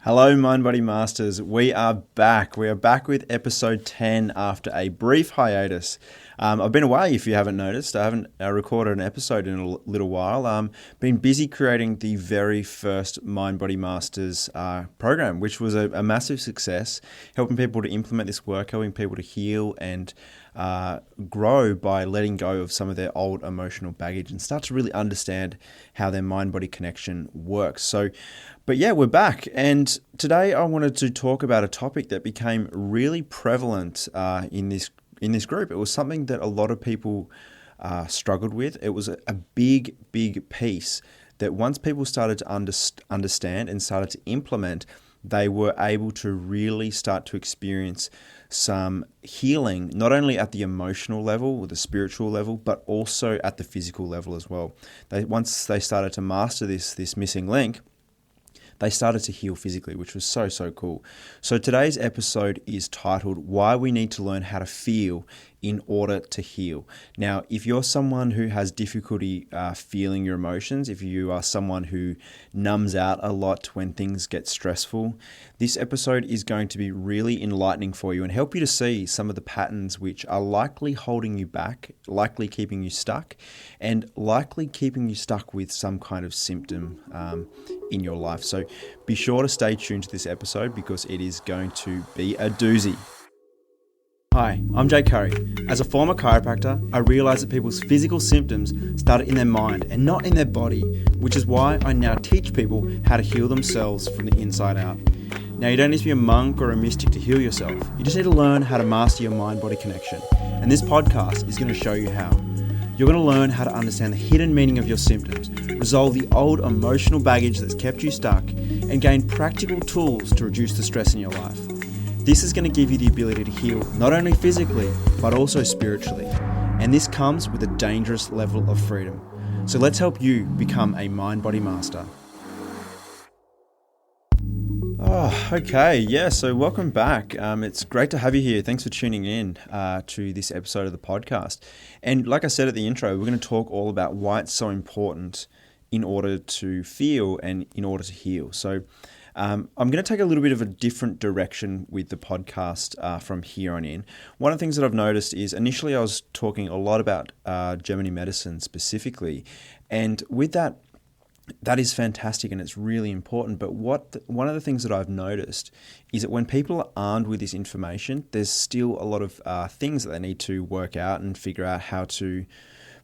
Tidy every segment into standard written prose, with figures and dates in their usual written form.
Hello, Mind Body Masters. We are back. We are back with episode 10 after a brief hiatus. I've been away, if you haven't noticed. I haven't recorded an episode in a little while. Been busy creating the very first Mind Body Masters program, which was a massive success, helping people to implement this work, helping people to heal and grow by letting go of some of their old emotional baggage and start to really understand how their mind-body connection works. But yeah, we're back. And today I wanted to talk about a topic that became really prevalent in this group. It was something that a lot of people struggled with. It was a big piece that once people started to understand and started to implement, they were able to really start to experience some healing, not only at the emotional level or the spiritual level, but also at the physical level as well. Once they started to master this missing link, they started to heal physically, which was so cool. So today's episode is titled, Why We Need to Learn How to Feel in Order to Heal. Now, if you're someone who has difficulty feeling your emotions, if you are someone who numbs out a lot when things get stressful, this episode is going to be really enlightening for you and help you to see some of the patterns which are likely holding you back, likely keeping you stuck, and likely keeping you stuck with some kind of symptom in your life. So be sure to stay tuned to this episode because it is going to be a doozy. Hi, I'm Jay Curry. As a former chiropractor, I realised that people's physical symptoms started in their mind and not in their body, which is why I now teach people how to heal themselves from the inside out. Now, you don't need to be a monk or a mystic to heal yourself. You just need to learn how to master your mind-body connection. And this podcast is going to show you how. You're going to learn how to understand the hidden meaning of your symptoms, resolve the old emotional baggage that's kept you stuck, and gain practical tools to reduce the stress in your life. This is going to give you the ability to heal not only physically, but also spiritually. And this comes with a dangerous level of freedom. So let's help you become a mind-body master. So welcome back. It's great to have you here. Thanks for tuning in to this episode of the podcast. And like I said at the intro, we're going to talk all about why it's so important in order to feel and in order to heal. So I'm going to take a little bit of a different direction with the podcast from here on in. One of the things that I've noticed is initially I was talking a lot about Germany medicine specifically, and with that is fantastic and it's really important. But one of the things that I've noticed is that when people are armed with this information, there's still a lot of things that they need to work out and figure out how to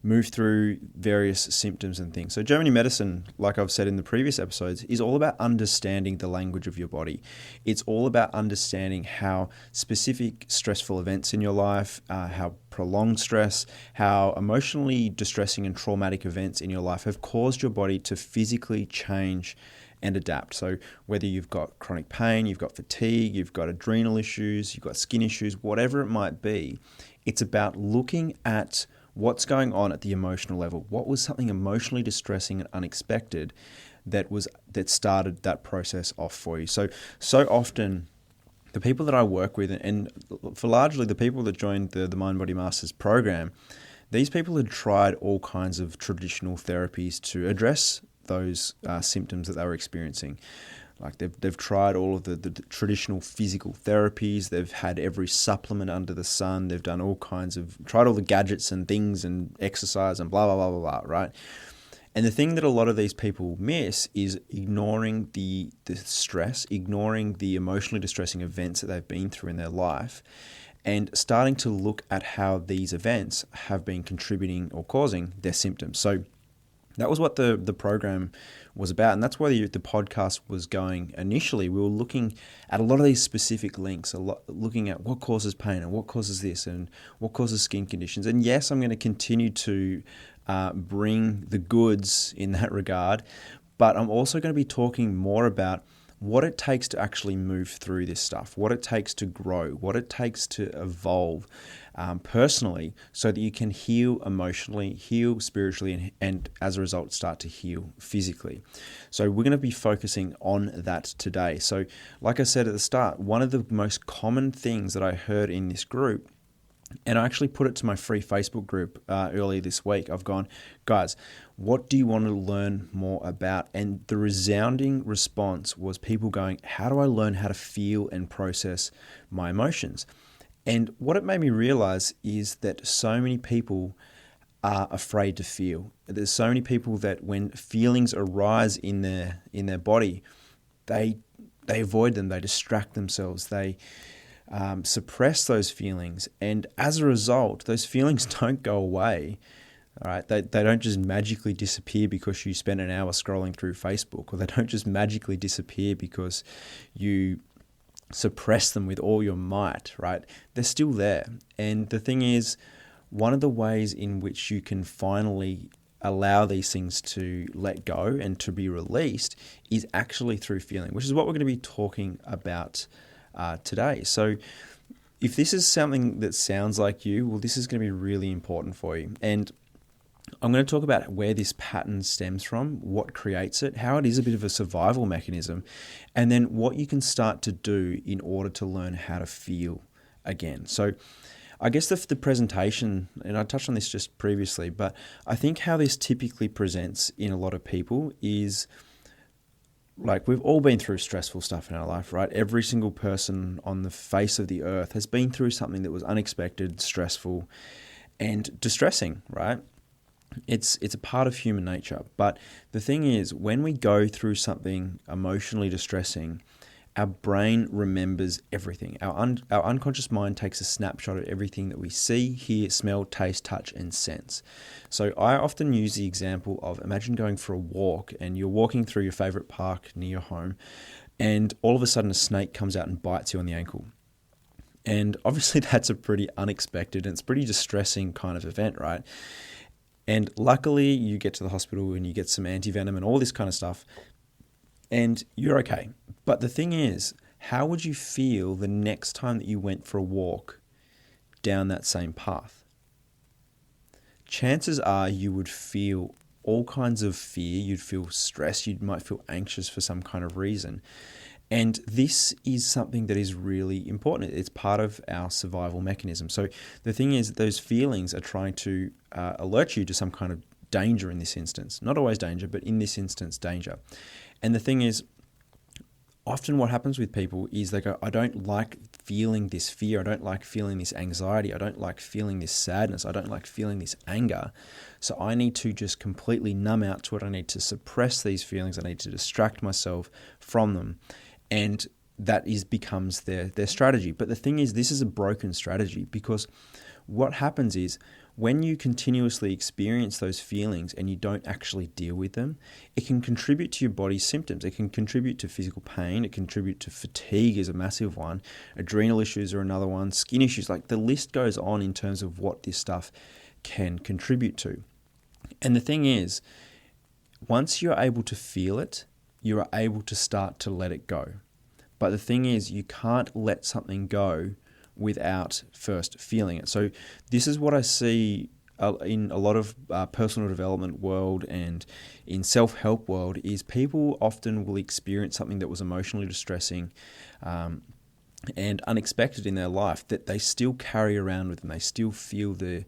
move through various symptoms and things. So Germany medicine, like I've said in the previous episodes, is all about understanding the language of your body. It's all about understanding how specific stressful events in your life, how prolonged stress, how emotionally distressing and traumatic events in your life have caused your body to physically change and adapt. So whether you've got chronic pain, you've got fatigue, you've got adrenal issues, you've got skin issues, whatever it might be, it's about looking at what's going on at the emotional level. What was something emotionally distressing and unexpected that started that process off for you? So often the people that I work with, and for largely the people that joined the Mind Body Masters program, these people had tried all kinds of traditional therapies to address those symptoms that they were experiencing. Like they've tried all of the traditional physical therapies. They've had every supplement under the sun. They've done tried all the gadgets and things and exercise and blah, blah, blah, blah, blah, right? And the thing that a lot of these people miss is ignoring the stress, ignoring the emotionally distressing events that they've been through in their life, and starting to look at how these events have been contributing or causing their symptoms. So that was what the program was about, and that's where the podcast was going initially. We were looking at a lot of these specific links, looking at what causes pain and what causes this and what causes skin conditions. And yes, I'm going to continue to bring the goods in that regard, but I'm also going to be talking more about what it takes to actually move through this stuff, what it takes to grow, what it takes to evolve personally, so that you can heal emotionally, heal spiritually, and as a result start to heal physically. So we're going to be focusing on that today. So like I said at the start, one of the most common things that I heard in this group And I actually put it to my free Facebook group earlier this week. I've gone, guys, what do you want to learn more about? And the resounding response was people going, how do I learn how to feel and process my emotions? And what it made me realize is that so many people are afraid to feel. There's so many people that when feelings arise in their body, they avoid them, they distract themselves, they suppress those feelings, and as a result, those feelings don't go away. All right, they don't just magically disappear because you spend an hour scrolling through Facebook, or they don't just magically disappear because you suppress them with all your might. Right, they're still there, and the thing is, one of the ways in which you can finally allow these things to let go and to be released is actually through feeling, which is what we're going to be talking about today. So if this is something that sounds like you, well, this is going to be really important for you. And I'm going to talk about where this pattern stems from, what creates it, how it is a bit of a survival mechanism, and then what you can start to do in order to learn how to feel again. So I guess the presentation, and I touched on this just previously, but I think how this typically presents in a lot of people is, like, we've all been through stressful stuff in our life, right? Every single person on the face of the earth has been through something that was unexpected, stressful, and distressing, right? It's a part of human nature. But the thing is, when we go through something emotionally distressing, our brain remembers everything. Our unconscious mind takes a snapshot of everything that we see, hear, smell, taste, touch, and sense. So I often use the example of, imagine going for a walk and you're walking through your favorite park near your home, and all of a sudden a snake comes out and bites you on the ankle. And obviously that's a pretty unexpected and it's pretty distressing kind of event, right? And luckily you get to the hospital and you get some antivenom and all this kind of stuff, and you're okay. But the thing is, how would you feel the next time that you went for a walk down that same path? Chances are you would feel all kinds of fear. You'd feel stress. You might feel anxious for some kind of reason. And this is something that is really important. It's part of our survival mechanism. So the thing is, those feelings are trying to alert you to some kind of danger in this instance. Not always danger, but in this instance, danger. And the thing is, often what happens with people is they go, I don't like feeling this fear. I don't like feeling this anxiety. I don't like feeling this sadness. I don't like feeling this anger. So I need to just completely numb out to it. I need to suppress these feelings. I need to distract myself from them. And that becomes their strategy. But the thing is, this is a broken strategy, because what happens is, when you continuously experience those feelings and you don't actually deal with them, it can contribute to your body's symptoms. It can contribute to physical pain. It can contribute to fatigue is a massive one. Adrenal issues are another one. Skin issues, like the list goes on in terms of what this stuff can contribute to. And the thing is, once you're able to feel it, you are able to start to let it go. But the thing is, you can't let something go without first feeling it. So this is what I see in a lot of personal development world and in self-help world, is people often will experience something that was emotionally distressing and unexpected in their life that they still carry around with them. They still feel the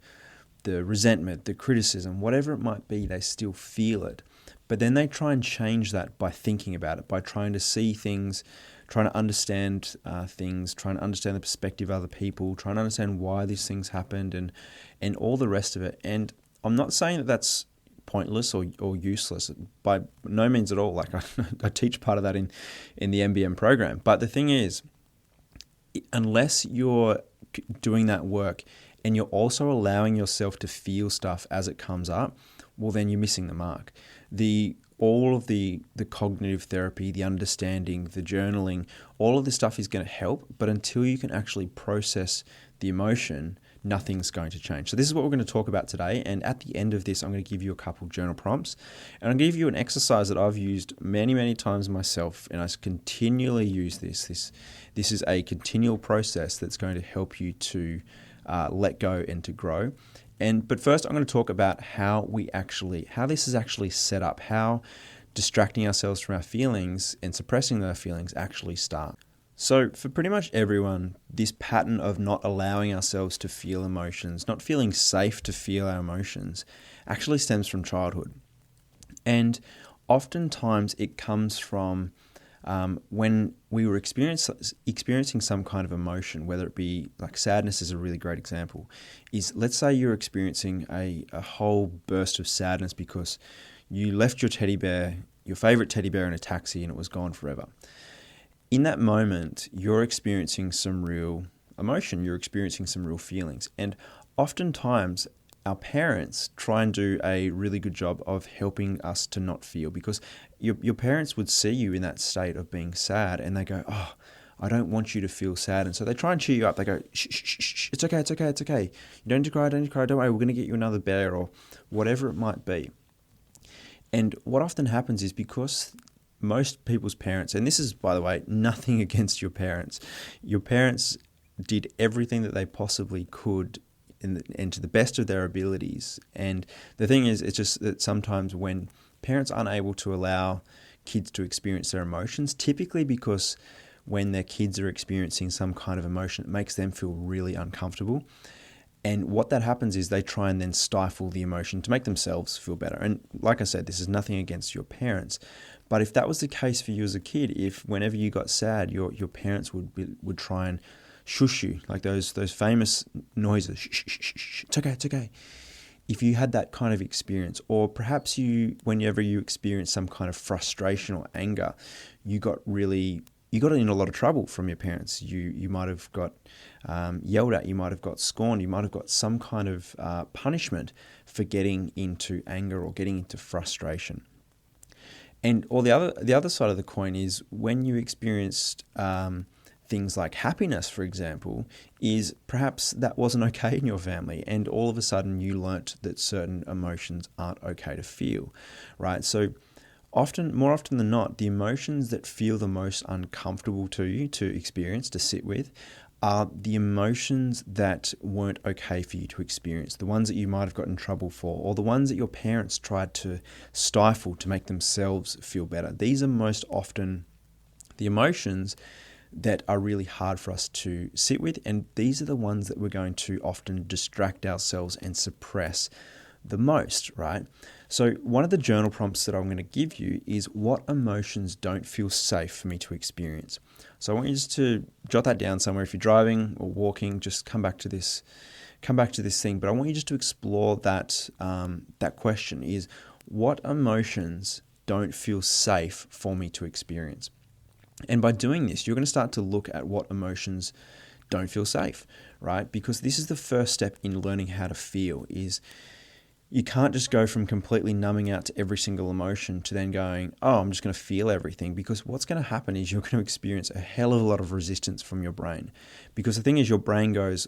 resentment, the criticism, whatever it might be, they still feel it. But then they try and change that by thinking about it, by trying to see things, trying to understand things, trying to understand the perspective of other people, trying to understand why these things happened and all the rest of it. And I'm not saying that that's pointless or useless, by no means at all. Like I teach part of that in the MBM program. But the thing is, unless you're doing that work and you're also allowing yourself to feel stuff as it comes up, well, then you're missing the mark. All of the cognitive therapy, the understanding, the journaling, all of this stuff is going to help. But until you can actually process the emotion, nothing's going to change. So this is what we're going to talk about today. And at the end of this, I'm going to give you a couple journal prompts. And I'll give you an exercise that I've used many, many times myself. And I continually use this. This is a continual process that's going to help you to let go and to grow. But first, I'm going to talk about how this is actually set up, how distracting ourselves from our feelings and suppressing those feelings actually start. So, for pretty much everyone, this pattern of not allowing ourselves to feel emotions, not feeling safe to feel our emotions, actually stems from childhood. And oftentimes it comes from when we were experiencing some kind of emotion, whether it be like sadness is a really great example, is let's say you're experiencing a whole burst of sadness because you left your favorite teddy bear in a taxi and it was gone forever. In that moment, you're experiencing some real emotion, you're experiencing some real feelings. And oftentimes, our parents try and do a really good job of helping us to not feel, because your parents would see you in that state of being sad and they go, oh, I don't want you to feel sad. And so they try and cheer you up. They go, shh, shh, shh, shh, it's okay, it's okay, it's okay. You don't need to cry, don't worry, we're going to get you another bear or whatever it might be. And what often happens is because most people's parents, and this is, by the way, nothing against your parents did everything that they possibly could and to the best of their abilities. And the thing is, it's just that sometimes when parents aren't able to allow kids to experience their emotions, typically because when their kids are experiencing some kind of emotion, it makes them feel really uncomfortable. And what that happens is they try and then stifle the emotion to make themselves feel better. And like I said, this is nothing against your parents. But if that was the case for you as a kid, if whenever you got sad, your parents would try and shush you, like those famous noises, shh, shh, shh, shh, it's okay, it's okay. If you had that kind of experience, or perhaps whenever you experienced some kind of frustration or anger, you got in a lot of trouble from your parents. You might have got yelled at, you might have got scorned, you might have got some kind of punishment for getting into anger or getting into frustration. And or the other side of the coin is when you experienced things like happiness, for example, is perhaps that wasn't okay in your family, and all of a sudden you learnt that certain emotions aren't okay to feel, right? So more often than not, the emotions that feel the most uncomfortable to you to experience, to sit with, are the emotions that weren't okay for you to experience, the ones that you might have got in trouble for, or the ones that your parents tried to stifle to make themselves feel better. These are most often the emotions that are really hard for us to sit with, and these are the ones that we're going to often distract ourselves and suppress the most, right? So one of the journal prompts that I'm going to give you is, what emotions don't feel safe for me to experience? So I want you just to jot that down somewhere. If you're driving or walking, just come back to this thing. But I want you just to explore that question is, what emotions don't feel safe for me to experience? And by doing this, you're going to start to look at what emotions don't feel safe, right? Because this is the first step in learning how to feel. Is you can't just go from completely numbing out to every single emotion to then going, oh, I'm just going to feel everything. Because what's going to happen is you're going to experience a hell of a lot of resistance from your brain. Because the thing is, your brain goes,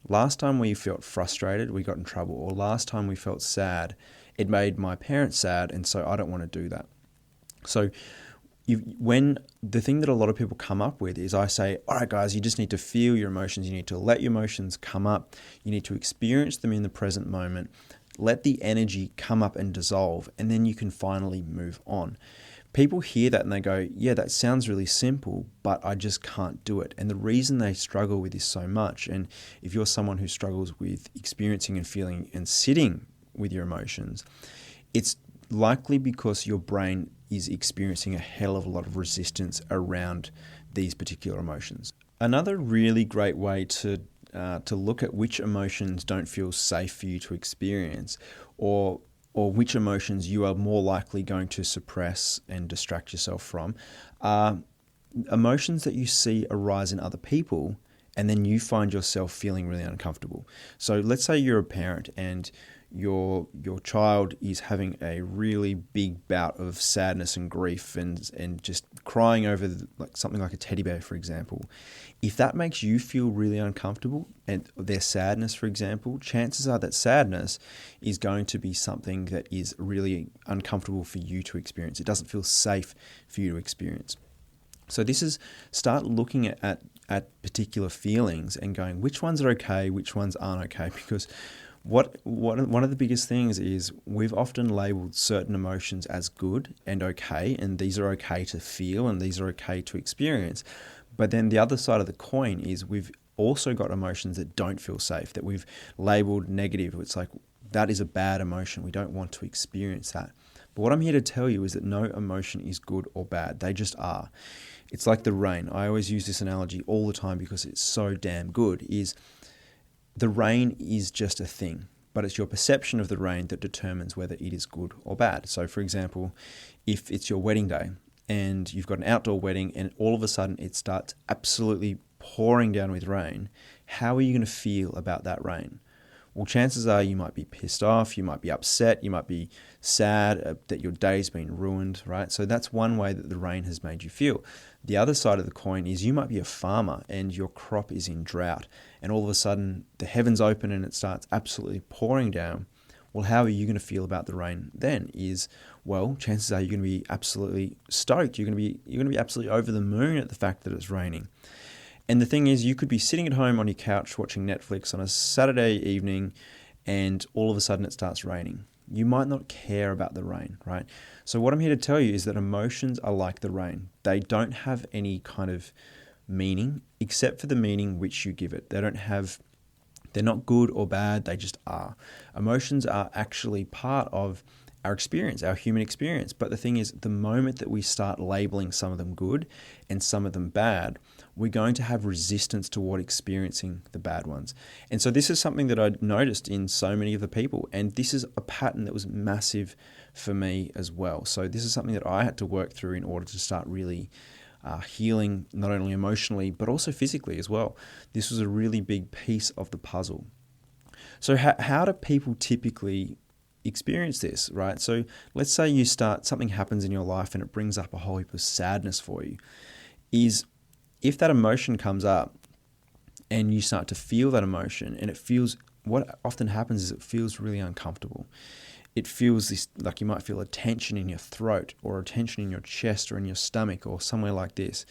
last time we felt frustrated, we got in trouble. Or last time we felt sad, it made my parents sad, and so I don't want to do that. So when the thing that a lot of people come up with is, I say, all right, guys, you just need to feel your emotions. You need to let your emotions come up. You need to experience them in the present moment. Let the energy come up and dissolve, and then you can finally move on. People hear that and they go, yeah, that sounds really simple, but I just can't do it. And the reason they struggle with this so much, and if you're someone who struggles with experiencing and feeling and sitting with your emotions, it's likely because your brain is experiencing a hell of a lot of resistance around these particular emotions. Another really great way to look at which emotions don't feel safe for you to experience, or which emotions you are more likely going to suppress and distract yourself from, are emotions that you see arise in other people, and then you find yourself feeling really uncomfortable. So let's say you're a parent and your child is having a really big bout of sadness and grief and just crying over like something like a teddy bear, for example. If that makes you feel really uncomfortable, and their sadness, for example, chances are that sadness is going to be something that is really uncomfortable for you to experience. It doesn't feel safe for you to experience. So this is, start looking at particular feelings and going, which ones are okay, which ones aren't okay, because one of the biggest things is we've often labeled certain emotions as good and okay, and these are okay to feel and these are okay to experience. But then the other side of the coin is we've also got emotions that don't feel safe, that we've labeled negative. It's like, that is a bad emotion. We don't want to experience that. But what I'm here to tell you is that no emotion is good or bad. They just are. It's like the rain. I always use this analogy all the time because it's so damn good, is the rain is just a thing, but it's your perception of the rain that determines whether it is good or bad. So for example, if it's your wedding day and you've got an outdoor wedding and all of a sudden it starts absolutely pouring down with rain, how are you going to feel about that rain? Well, chances are you might be pissed off, you might be upset, you might be sad that your day's been ruined, right? So that's one way that the rain has made you feel. The other side of the coin is you might be a farmer and your crop is in drought and all of a sudden the heavens open and it starts absolutely pouring down. Well, how are you going to feel about the rain then? Well, chances are you're going to be absolutely stoked. You're going to be absolutely over the moon at the fact that it's raining. And the thing is, you could be sitting at home on your couch watching Netflix on a Saturday evening and all of a sudden it starts raining. You might not care about the rain, right? So what I'm here to tell you is that emotions are like the rain. They don't have any kind of meaning except for the meaning which you give it. They're not good or bad, they just are. Emotions are actually part of our experience, our human experience. But the thing is, the moment that we start labeling some of them good and some of them bad, we're going to have resistance toward experiencing the bad ones. And so this is something that I noticed in so many of the people. And this is a pattern that was massive for me as well. So this is something that I had to work through in order to start really healing, not only emotionally, but also physically as well. This was a really big piece of the puzzle. So how do people typically experience this, right? So let's say something happens in your life and it brings up a whole heap of sadness for you. If that emotion comes up and you start to feel that emotion and what often happens is it feels really uncomfortable. It feels this, like you might feel a tension in your throat or a tension in your chest or in your stomach or somewhere like this.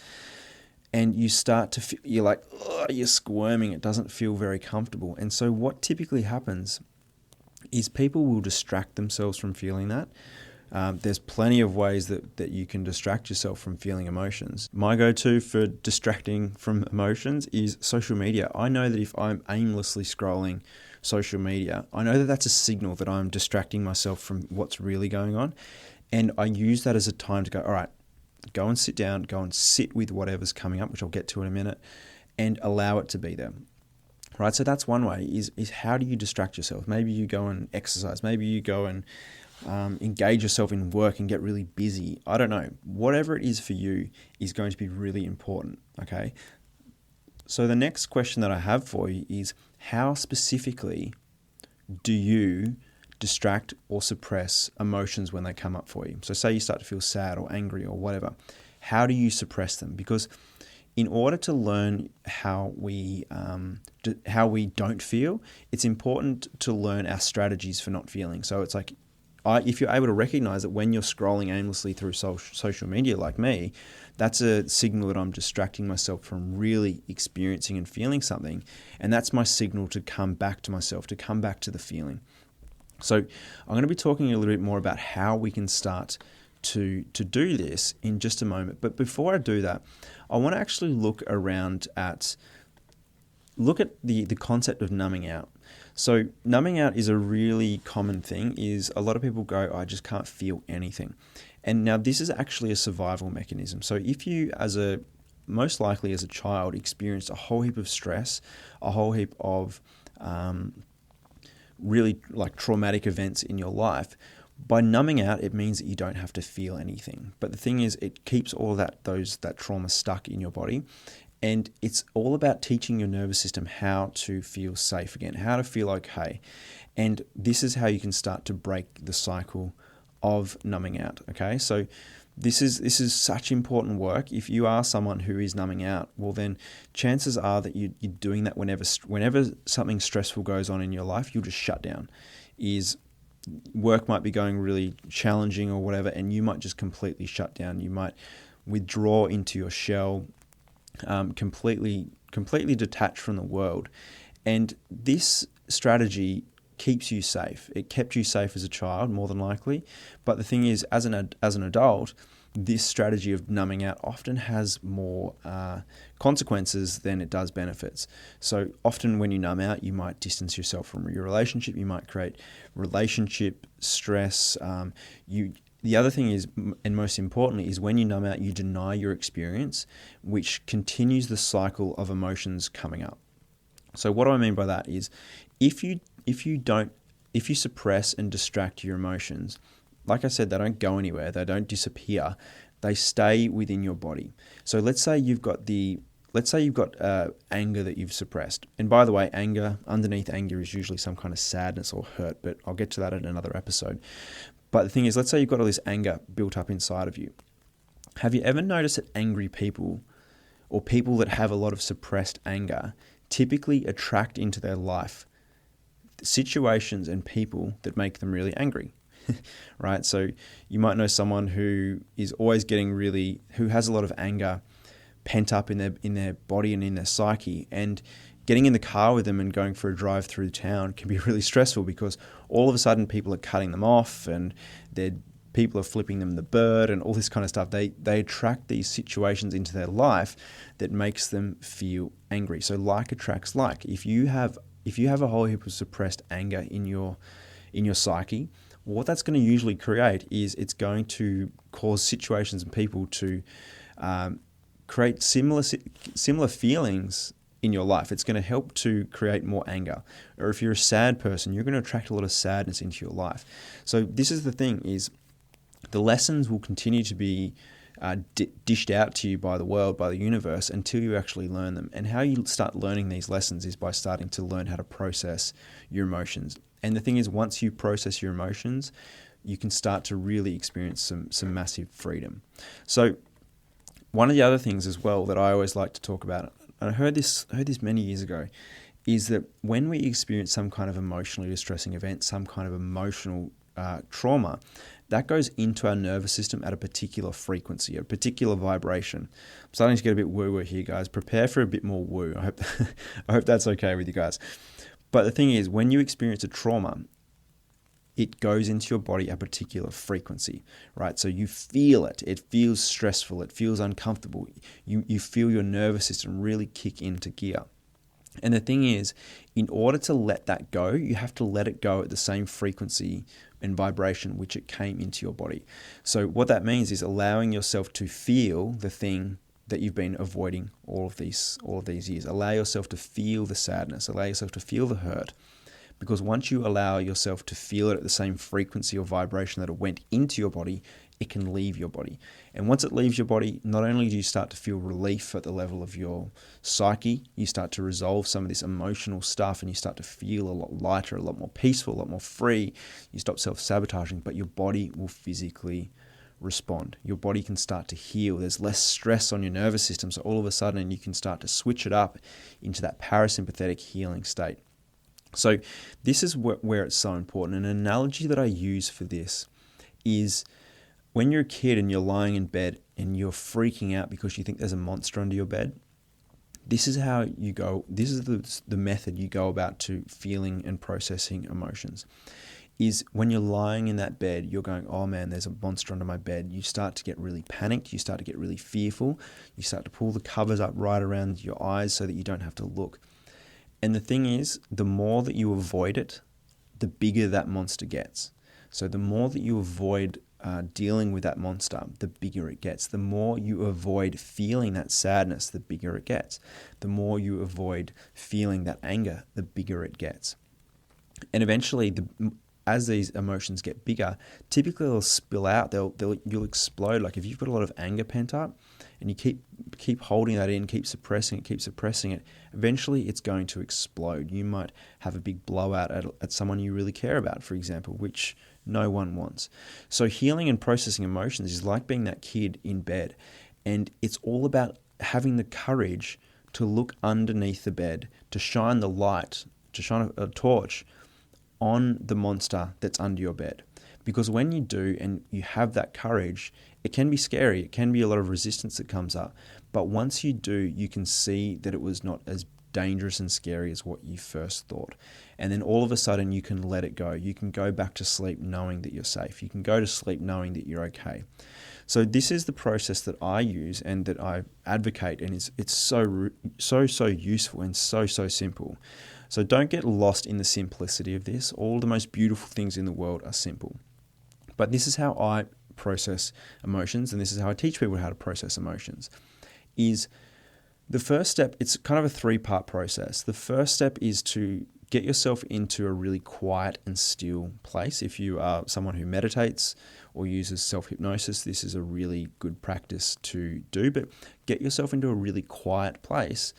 And you start to feel, you're like, you're squirming. It doesn't feel very comfortable. And so what typically happens is people will distract themselves from feeling that. There's plenty of ways that you can distract yourself from feeling emotions. My go-to for distracting from emotions is social media. I know that if I'm aimlessly scrolling social media, I know that that's a signal that I'm distracting myself from what's really going on. And I use that as a time to go, all right, go and sit down, go and sit with whatever's coming up, which I'll get to in a minute, and allow it to be there. Right, so that's one way, is how do you distract yourself? Maybe you go and exercise. Maybe you go and engage yourself in work and get really busy. I don't know. Whatever it is for you is going to be really important, okay? So the next question that I have for you is, how specifically do you distract or suppress emotions when they come up for you? So say you start to feel sad or angry or whatever. How do you suppress them? Because in order to learn how we don't feel, it's important to learn our strategies for not feeling. So it's like, if you're able to recognize that when you're scrolling aimlessly through social media like me, that's a signal that I'm distracting myself from really experiencing and feeling something. And that's my signal to come back to myself, to come back to the feeling. So I'm going to be talking a little bit more about how we can start to do this in just a moment. But before I do that, I want to actually look at the concept of numbing out. So numbing out is a really common thing. Is a lot of people go, I just can't feel anything. And now this is actually a survival mechanism. So if you, most likely as a child, experienced a whole heap of stress, a whole heap of really like traumatic events in your life, by numbing out, it means that you don't have to feel anything. But the thing is, it keeps all that trauma stuck in your body. And it's all about teaching your nervous system how to feel safe again, how to feel okay. And this is how you can start to break the cycle of numbing out, okay? So this is such important work. If you are someone who is numbing out, well then chances are that you're doing that whenever something stressful goes on in your life, you'll just shut down. Work might be going really challenging or whatever, and you might just completely shut down. You might withdraw into your shell, completely detached from the world. And this strategy keeps you safe. It kept you safe as a child, more than likely. But the thing is, as an adult, this strategy of numbing out often has more consequences than it does benefits. So often when you numb out, you might distance yourself from your relationship. You might create relationship stress. The other thing is, and most importantly, is when you numb out, you deny your experience, which continues the cycle of emotions coming up. So what do I mean by that is, if you suppress and distract your emotions, like I said, they don't go anywhere. They don't disappear. They stay within your body. So let's say you've got anger that you've suppressed. And by the way, underneath anger is usually some kind of sadness or hurt, but I'll get to that in another episode. But the thing is, let's say you've got all this anger built up inside of you. Have you ever noticed that angry people, or people that have a lot of suppressed anger, typically attract into their life situations and people that make them really angry? Right? So you might know someone who is always who has a lot of anger pent up in their body and in their psyche, and getting in the car with them and going for a drive through town can be really stressful, because all of a sudden people are cutting them off, and people are flipping them the bird and all this kind of stuff. They attract these situations into their life that makes them feel angry. So like attracts like. If you have a whole heap of suppressed anger in your psyche, what that's going to usually create is it's going to cause situations and people to create similar feelings in your life. It's going to help to create more anger. Or if you're a sad person, you're going to attract a lot of sadness into your life. So this is the thing, is the lessons will continue to be dished out to you by the world, by the universe, until you actually learn them. And how you start learning these lessons is by starting to learn how to process your emotions. And the thing is, once you process your emotions, you can start to really experience some massive freedom. So one of the other things as well that I always like to talk about, and I heard this many years ago, is that when we experience some kind of emotionally distressing event, some kind of emotional trauma, that goes into our nervous system at a particular frequency, a particular vibration. I'm starting to get a bit woo-woo here, guys. Prepare for a bit more woo. I hope that's okay with you guys. But the thing is, when you experience a trauma, it goes into your body at a particular frequency, right? So you feel it. It feels stressful. It feels uncomfortable. You feel your nervous system really kick into gear. And the thing is, in order to let that go, you have to let it go at the same frequency and vibration which it came into your body. So what that means is allowing yourself to feel the thing that you've been avoiding all of these years. Allow yourself to feel the sadness. Allow yourself to feel the hurt. Because once you allow yourself to feel it at the same frequency or vibration that it went into your body, it can leave your body. And once it leaves your body, not only do you start to feel relief at the level of your psyche, you start to resolve some of this emotional stuff, and you start to feel a lot lighter, a lot more peaceful, a lot more free. You stop self-sabotaging, but your body will physically respond. Your body can start to heal. There's less stress on your nervous system, so all of a sudden you can start to switch it up into that parasympathetic healing state. So this is where it's so important. An analogy that I use for this is when you're a kid and you're lying in bed and you're freaking out because you think there's a monster under your bed. This is how you go. This is the method you go about to feeling and processing emotions. Is when you're lying in that bed, you're going, oh man, there's a monster under my bed. You start to get really panicked. You start to get really fearful. You start to pull the covers up right around your eyes so that you don't have to look. And the thing is, the more that you avoid it, the bigger that monster gets. So the more that you avoid dealing with that monster, the bigger it gets. The more you avoid feeling that sadness, the bigger it gets. The more you avoid feeling that anger, the bigger it gets. And eventually, as these emotions get bigger, typically they'll spill out. You'll explode. Like if you've got a lot of anger pent up, and you keep holding that in, keep suppressing it, eventually it's going to explode. You might have a big blowout at someone you really care about, for example, which no one wants. So healing and processing emotions is like being that kid in bed, and it's all about having the courage to look underneath the bed, to shine the light, to shine a torch on the monster that's under your bed. Because when you do and you have that courage, it can be scary. It can be a lot of resistance that comes up. But once you do, you can see that it was not as dangerous and scary as what you first thought. And then all of a sudden you can let it go. You can go back to sleep knowing that you're safe. You can go to sleep knowing that you're okay. So this is the process that I use and that I advocate, and it's so useful and so simple. So don't get lost in the simplicity of this. All the most beautiful things in the world are simple. But this is how I process emotions, and this is how I teach people how to process emotions. Is the first step, it's kind of a 3-part process. The first step is to get yourself into a really quiet and still place. If you are someone who meditates or uses self-hypnosis, this is a really good practice to do. But get yourself into a really quiet place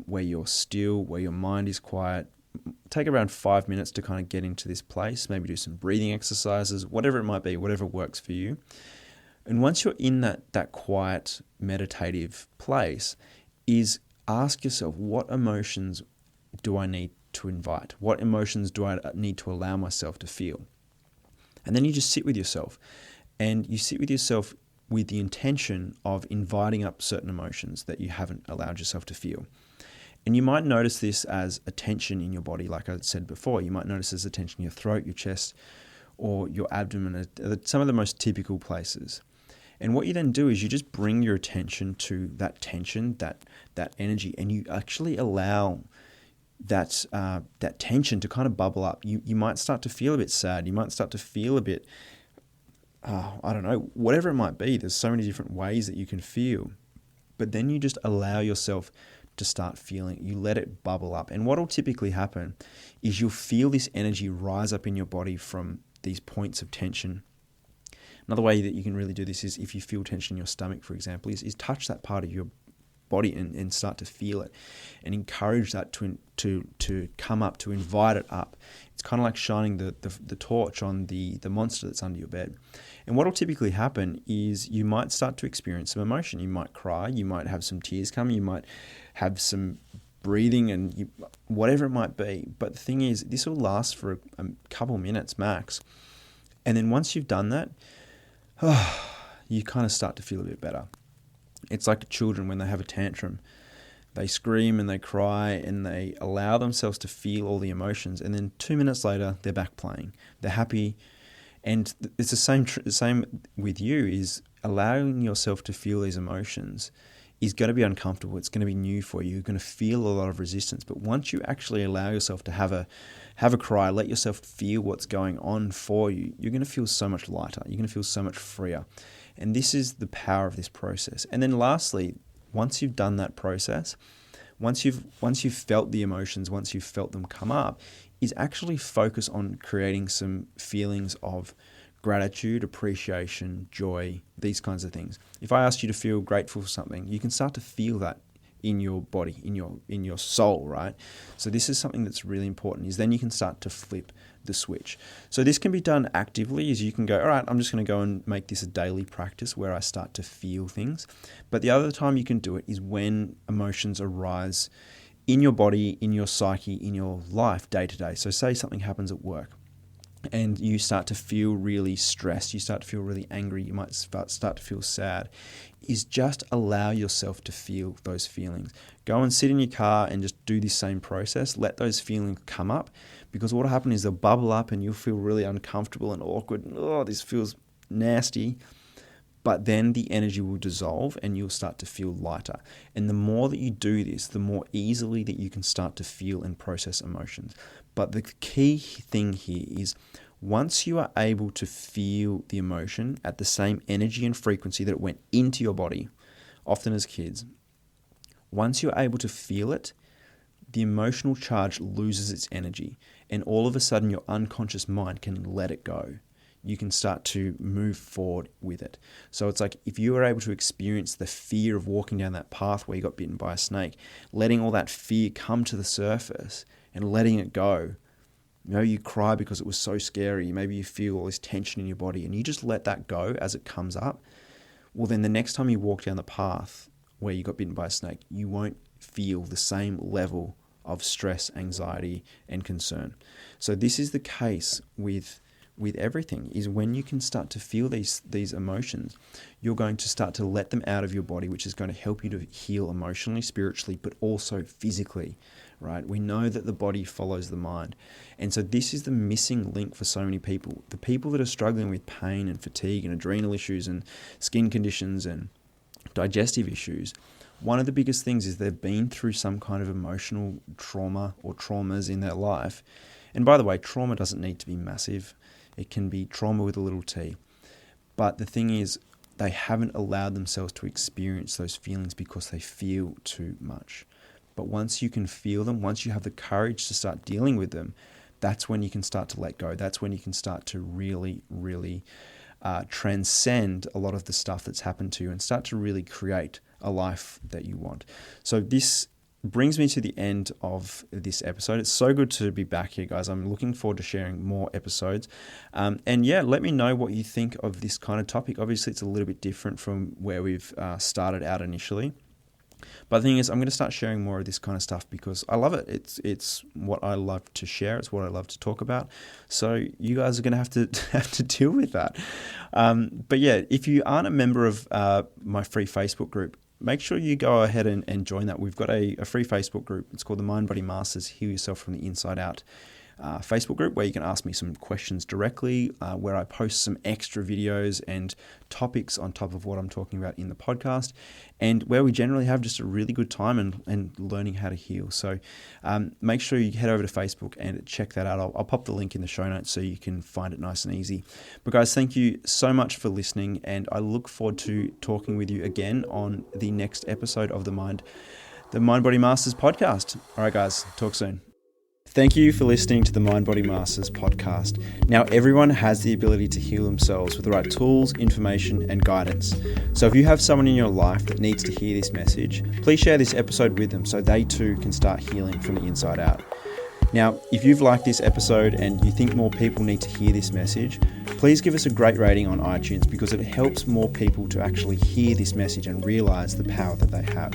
where you're still, where your mind is quiet. Take around 5 minutes to kind of get into this place. Maybe do some breathing exercises, whatever it might be, whatever works for you. And once you're in that quiet, meditative place, is ask yourself, what emotions do I need to invite? What emotions do I need to allow myself to feel? And then you just sit with yourself, and you sit with yourself with the intention of inviting up certain emotions that you haven't allowed yourself to feel. And you might notice this as a tension in your body, like I said before. You might notice as a tension in your throat, your chest, or your abdomen, some of the most typical places. And what you then do is you just bring your attention to that tension, that energy, and you actually allow that tension to kind of bubble up. You might start to feel a bit sad. You might start to feel a bit, I don't know, whatever it might be. There's so many different ways that you can feel. But then you just allow yourself to start feeling. You let it bubble up. And what will typically happen is you'll feel this energy rise up in your body from these points of tension. Another way that you can really do this is if you feel tension in your stomach, for example, is touch that part of your body and start to feel it and encourage that to come up, to invite it up. It's kind of like shining the torch on the monster that's under your bed. And what will typically happen is you might start to experience some emotion. You might cry, you might have some tears come, you might have some breathing and whatever it might be. But the thing is, this will last for a couple minutes max. And then once you've done that, you kind of start to feel a bit better. It's like children when they have a tantrum. They scream and they cry and they allow themselves to feel all the emotions. And then 2 minutes later, they're back playing. They're happy. And it's the same with you, is allowing yourself to feel these emotions is going to be uncomfortable. It's going to be new for you. You're going to feel a lot of resistance. But once you actually allow yourself to have a cry, let yourself feel what's going on for you, you're going to feel so much lighter. You're going to feel so much freer. And this is the power of this process. And then lastly, once you've done that process, once you've felt the emotions, once you've felt them come up, is actually focus on creating some feelings of gratitude, appreciation, joy, these kinds of things. If I asked you to feel grateful for something, you can start to feel that in your body, in your soul, right? So this is something that's really important, is then you can start to flip the switch. So this can be done actively, as you can go, all right, I'm just going to go and make this a daily practice where I start to feel things. But the other time you can do it is when emotions arise in your body, in your psyche, in your life day to day. So say something happens at work and you start to feel really stressed, you start to feel really angry, you might start to feel sad, is just allow yourself to feel those feelings. Go and sit in your car and just do this same process. Let those feelings come up, because what will happen is they'll bubble up and you'll feel really uncomfortable and awkward. Oh, this feels nasty. But then the energy will dissolve and you'll start to feel lighter. And the more that you do this, the more easily that you can start to feel and process emotions. But the key thing here is once you are able to feel the emotion at the same energy and frequency that it went into your body, often as kids, once you're able to feel it, the emotional charge loses its energy. And all of a sudden your unconscious mind can let it go. You can start to move forward with it. So it's like if you were able to experience the fear of walking down that path where you got bitten by a snake, letting all that fear come to the surface and letting it go. Maybe you cry because it was so scary. Maybe you feel all this tension in your body and you just let that go as it comes up. Well, then the next time you walk down the path where you got bitten by a snake, you won't feel the same level of stress, anxiety, and concern. So this is the case with with everything, is when you can start to feel these emotions, you're going to start to let them out of your body, which is going to help you to heal emotionally, spiritually, but also physically, right? We know that the body follows the mind. And so this is the missing link for so many people. The people that are struggling with pain and fatigue and adrenal issues and skin conditions and digestive issues, one of the biggest things is they've been through some kind of emotional trauma or traumas in their life. And by the way, trauma doesn't need to be massive. It can be trauma with a little t. But the thing is, they haven't allowed themselves to experience those feelings because they feel too much. But once you can feel them, once you have the courage to start dealing with them, that's when you can start to let go. That's when you can start to really, really transcend a lot of the stuff that's happened to you and start to really create a life that you want. So this brings me to the end of this episode. It's so good to be back here, guys. I'm looking forward to sharing more episodes. And yeah, let me know what you think of this kind of topic. Obviously, it's a little bit different from where we've started out initially. But the thing is, I'm going to start sharing more of this kind of stuff because I love it. It's what I love to share. It's what I love to talk about. So you guys are going to have to deal with that. But yeah, if you aren't a member of my free Facebook group, make sure you go ahead and join that. We've got a free Facebook group. It's called the Mind Body Masters Heal Yourself from the Inside Out Facebook group, where you can ask me some questions directly, where I post some extra videos and topics on top of what I'm talking about in the podcast, and where we generally have just a really good time and learning how to heal. So make sure you head over to Facebook and check that out. I'll pop the link in the show notes so you can find it nice and easy. But guys, thank you so much for listening, and I look forward to talking with you again on the next episode of the Mind Body Masters podcast. All right, guys, talk soon. Thank you for listening to the Mind Body Masters podcast. Now, everyone has the ability to heal themselves with the right tools, information, and guidance. So if you have someone in your life that needs to hear this message, please share this episode with them so they too can start healing from the inside out. Now, if you've liked this episode and you think more people need to hear this message, please give us a great rating on iTunes because it helps more people to actually hear this message and realize the power that they have.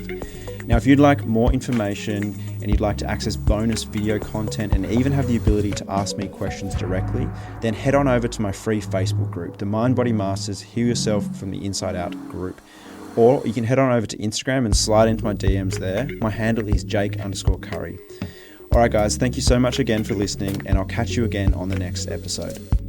Now, if you'd like more information and you'd like to access bonus video content and even have the ability to ask me questions directly, then head on over to my free Facebook group, the Mind Body Masters Heal Yourself from the Inside Out group. Or you can head on over to Instagram and slide into my DMs there. My handle is Jake_Curry. All right, guys, thank you so much again for listening, and I'll catch you again on the next episode.